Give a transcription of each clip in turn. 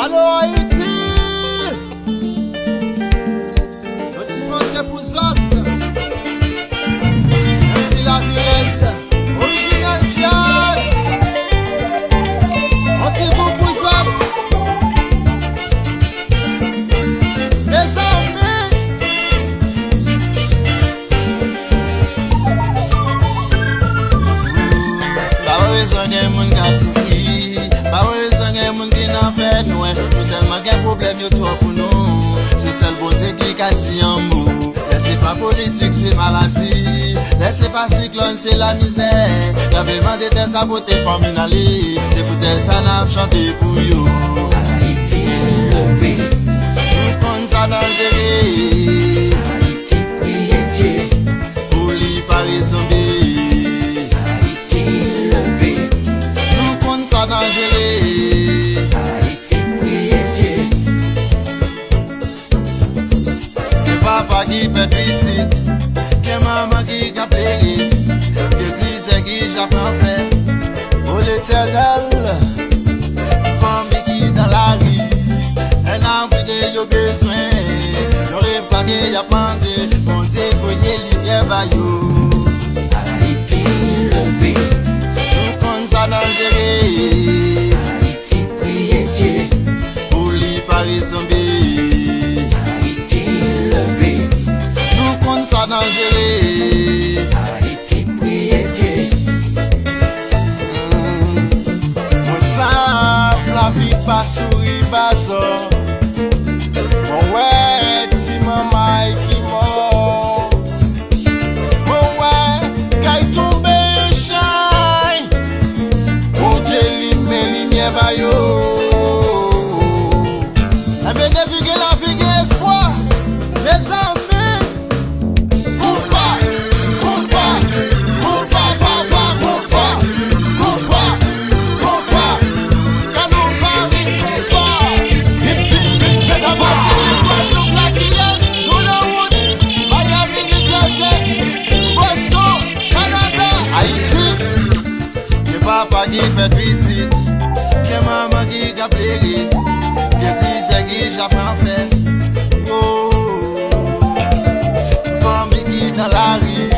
Allô Haïti, je t'y pensais pour autres. Même si la violette, original jazz, on t'y goûte pour autres. Les amis, pas besoin de mon gars souffrir, pas besoin de mon qui n'en fait nous. Nous tellement de problèmes yo trop pour nous. C'est seul beauté qui casse en mou. Laissez pas politique, c'est maladie. Laissez pas cyclone, c'est la misère. Y'a vraiment de tes saboter familiales. C'est pour tes ça n'a chanté pour you. Haïti levé, Nous compte ça dangereux. Haïti prier Dieu, Pour lui parler tomber. Haïti levé, Nous compte ça dangereux. Haïti prier Dieu, Que papa qui fait petite, que maman qui a payé, que si c'est qui j'apprends faire. Oh l'éternel, famille qui dans la rue, un arbre de yo besoin, j'aurais pas que y'a demandé, mon Dieu voyez lumière baillot. Haïti levé, Nous compte ça dangereux, Haïti prier Dieu, pour lui parler tomber. Haïti levé, Nous compte ça dangereux. Haïti prier Dieu, Moi savent la vie pas souris basso. Mon ouais, ti maman qui mort. Mon ouais, kay tombe shine. Mon Dieu lui met lumière ba yo. La bien défigué la figue espoir. Les amis, compa, compa, compa, papa, compa, compa, compa. Canon Paris, compa. Mais d'abord c'est le Guadeloupe, la Guyane, nous la route, Miami, New Jersey, Boston, Canada, Haïti. Que papa qui fait petite, que maman qui a payé, que si c'est qui j'apprends à faire. Oh, famille qui dans la rue,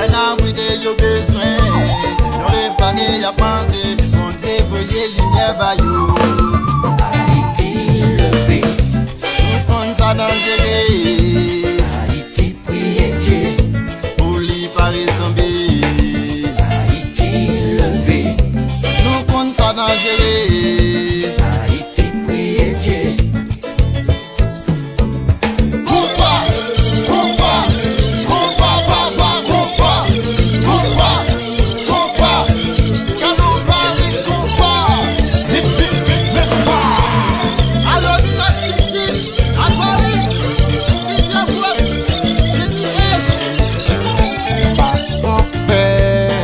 un arbre de yo besoin, y'aurait pas que y'a demandé, mon Dieu voyez lumière baillot. Haïti levé, Nous compte ça dangereux, Haïti prier Dieu, pour lui parler tomber. Haïti levé, Nous compte ça dangereux. Haïti prier Dieu, Compa, compa, compa, papa, compa, compa, compa. Canon Paris, compa. Hip, hip, hip, hip, pa. Alors, New York City, à Paris, City of Love, City F. Pas ton père,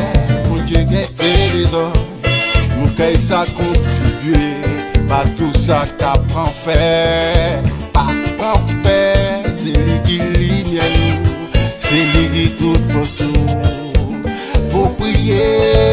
mon Dieu qui est les hommes. Nous qu'est ça contribuer, pas tout ça qu'apprend faire. Pas ton père, c'est lui qui ligne nous, c'est lui qui toute force nous. Faut prier.